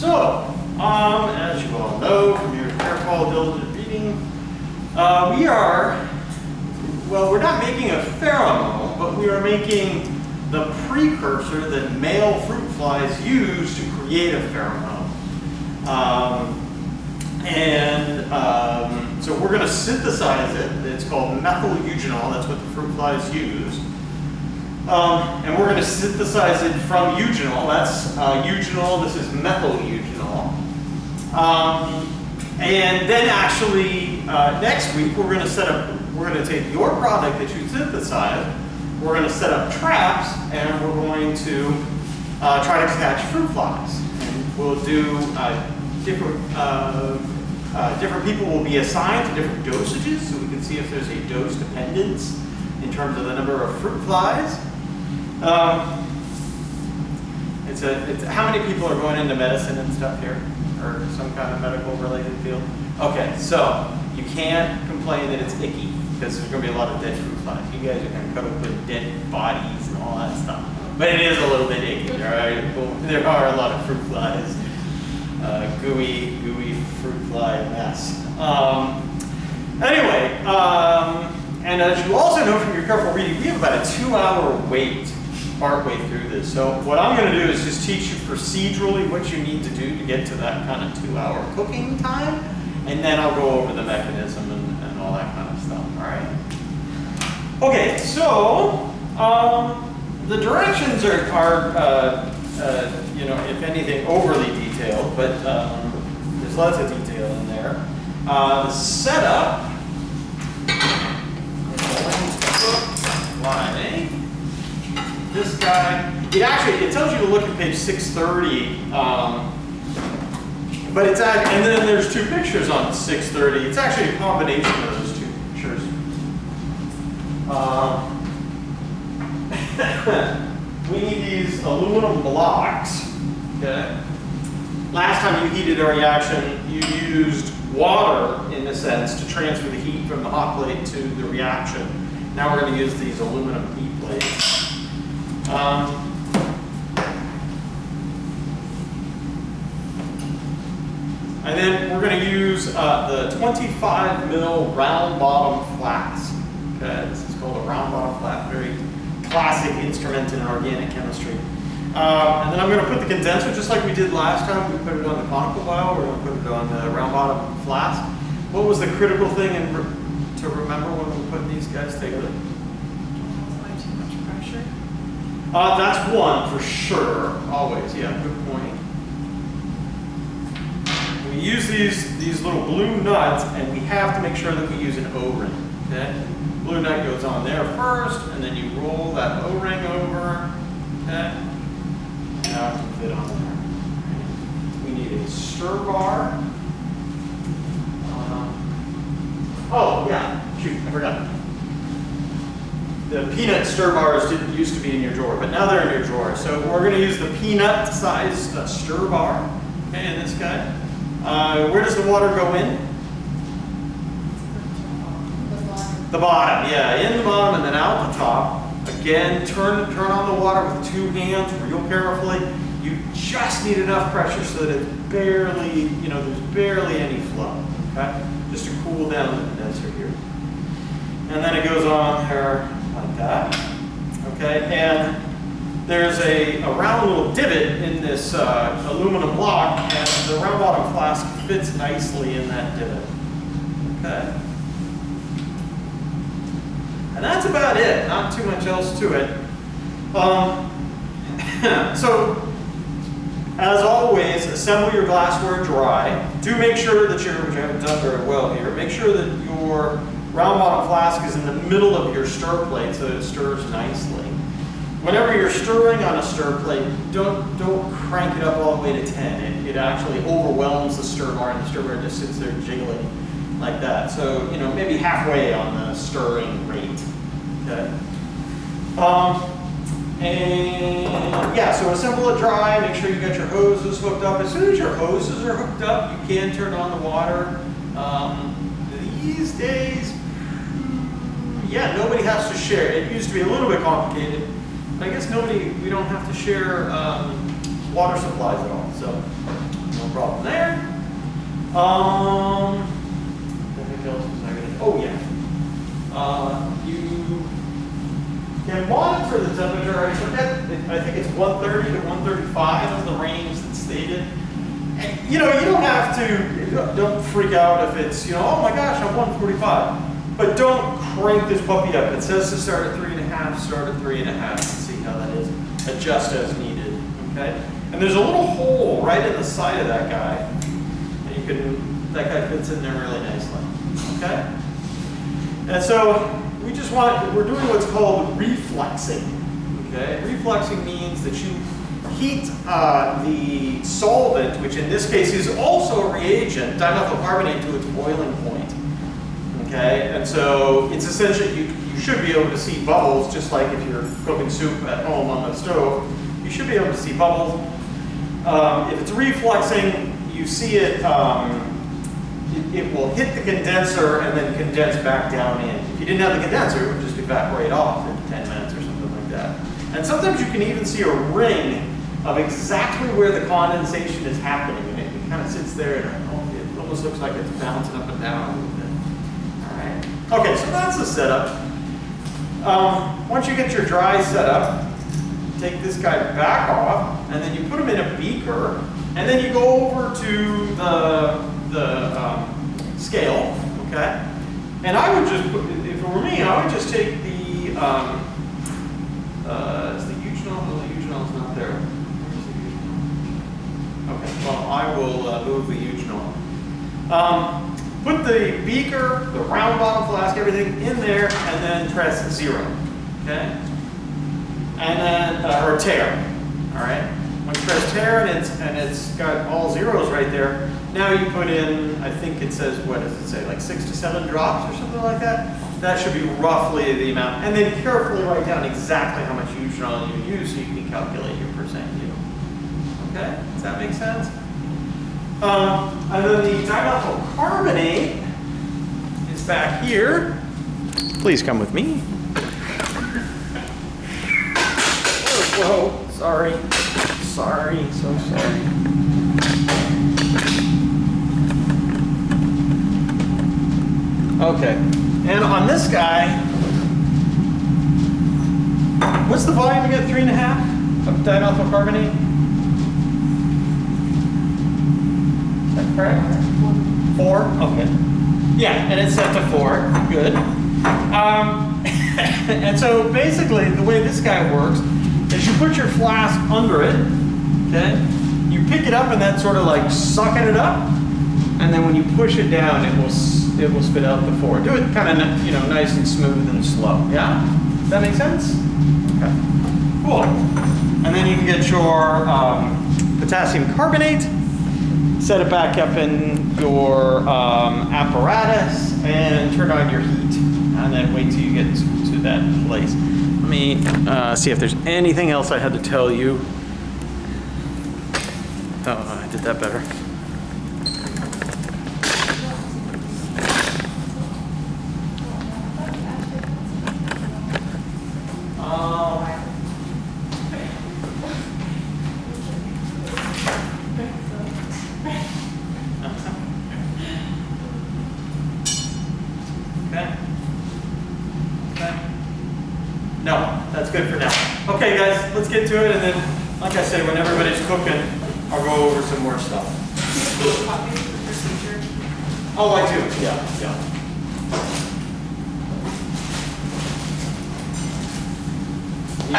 As you all know from your careful, diligent reading, we're not making a pheromone, but we are making the precursor that male fruit flies use to create a pheromone. So we're going to synthesize it. It's called methyl eugenol. That's what the fruit flies use. And we're going to synthesize it from eugenol. That's eugenol. This is methyl eugenol. And then actually next week we're going to take your product that you synthesized. We're going to set up traps and we're going to try to catch fruit flies. And we'll do different people will be assigned to different dosages, so we can see if there's a dose dependence in terms of the number of fruit flies. It's how many people are going into medicine and stuff here, or some kind of medical related field? Okay, so you can't complain that it's icky because there's going to be a lot of dead fruit flies. You guys are going to cover with dead bodies and all that stuff, but it is a little bit icky. There are a lot of fruit flies, gooey fruit fly mess. Anyway, and as you also know from your careful reading, we have about a 2-hour wait partway through this. So what I'm going to do is just teach you procedurally what you need to do to get to that kind of 2-hour cooking time, and then I'll go over the mechanism and all that kind of stuff. All right. Okay. So the directions are if anything, overly detailed, but there's lots of detail in there. The setup is going to look like this guy. It tells you to look at page 630, but it's and then there's two pictures on 630. It's actually a combination of those two pictures. We need these aluminum blocks. Okay. Last time you heated a reaction, you used water, in a sense, to transfer the heat from the hot plate to the reaction. Now we're going to use these aluminum heat plates. And then we're going to use the 25 mil round bottom flask. Okay, this is called a round bottom flask, very classic instrument in organic chemistry. And then I'm going to put the condenser, just like we did last time. We put it on the conical vial. We're going to put it on the round bottom flask. What was the critical thing to remember when we put these guys together? Don't apply too much pressure. That's one for sure. Always, yeah, good point. We use these little blue nuts, and we have to make sure that we use an O-ring. Okay, blue nut goes on there first, and then you roll that O-ring over. Okay, now it can fit on there. We need a stir bar. Oh yeah, shoot, I forgot. The peanut stir bars didn't used to be in your drawer, but now they're in your drawer. So we're going to use the peanut size stir bar. Okay, in this guy. Where does the water go in? The bottom, yeah, in the bottom and then out the top. Again, turn on the water with 2 hands real carefully. You just need enough pressure so that it's barely, there's barely any flow. Okay, just to cool down the condenser here. And then it goes on there like that. Okay, and there's a round little divot in this aluminum block, and the round bottom flask fits nicely in that divot. Okay. And that's about it, not too much else to it. So, as always, assemble your glassware dry. Do make sure that which you haven't done very well here, make sure that your round bottom flask is in the middle of your stir plate so that it stirs nicely. Whenever you're stirring on a stir plate, don't crank it up all the way to 10. It actually overwhelms the stir bar, and the stir bar just sits there jiggling like that. So, maybe halfway on the stirring rate. Okay. And yeah, so assemble it dry, make sure you got your hoses hooked up. As soon as your hoses are hooked up, you can turn on the water. These days, yeah, nobody has to share. It used to be a little bit complicated, but I guess we don't have to share water supplies at all. So problem there. Anything else was I gonna? Oh yeah. You can monitor the temperature. I forget. I think it's 130 to 135 is the range that's stated. And, you know, you don't have to. Don't freak out if it's, you know, oh my gosh, I'm 145. But don't crank this puppy up. It says to start at 3.5. Start at 3.5 and see how that is. Adjust as needed. Okay. And there's a little hole right in the side of that guy. And you can. That guy fits in there really nicely. Okay. And so we just we're doing what's called reflexing. Okay, reflexing means that you heat the solvent, which in this case is also a reagent, dimethyl carbonate, to its boiling point. Okay, and so it's essentially, you should be able to see bubbles, just like if you're cooking soup at home on the stove. You should be able to see bubbles. If it's reflexing, you see it. It will hit the condenser and then condense back down in. If you didn't have the condenser, it would just evaporate off in 10 minutes or something like that. And sometimes you can even see a ring of exactly where the condensation is happening. And it kind of sits there and it almost looks like it's bouncing up and down a little bit. All right. Okay, so that's the setup. Once you get your dry setup, take this guy back off, and then you put him in a beaker, and then you go over to the scale, okay? And I would just put, if it were me, I would just take the, is the Eugenol? No, the Eugenol is not there. Where's the Eugenol? Okay, well, I will move the Eugenol. Put the beaker, the round bottom flask, everything in there, and then press 0, okay? And then, or tear, all right? When you press tear and it's got all zeros right there, now you put in, I think it says, what does it say, like 6 to 7 drops or something like that? That should be roughly the amount. And then carefully write down exactly how much Eugenol you use so you can calculate your percent yield. Okay, does that make sense? And then the dimethyl carbonate is back here. Please come with me. Whoa, sorry. Sorry, so sorry. Okay, and on this guy, what's the volume again? 3.5 of dimethyl carbonate? Is that correct? 4? Okay. Yeah, and it's set to 4. Good. And so basically, the way this guy works is you put your flask under it, okay? You pick it up and that's sort of like sucking it up, and then when you push it down, it will spit out the 4. Do it kind of, you know, nice and smooth and slow. Yeah? Does that make sense? Okay. Cool. And then you can get your potassium carbonate, set it back up in your apparatus, and turn on your heat, and then wait till you get to that place. Let me see if there's anything else I had to tell you. Oh, I did that better. No, that's good for now. Okay, guys, let's get to it, and then, like I said, when everybody's cooking, I'll go over some more stuff. Do you have a copy of the procedure? Oh, I do. Yeah. You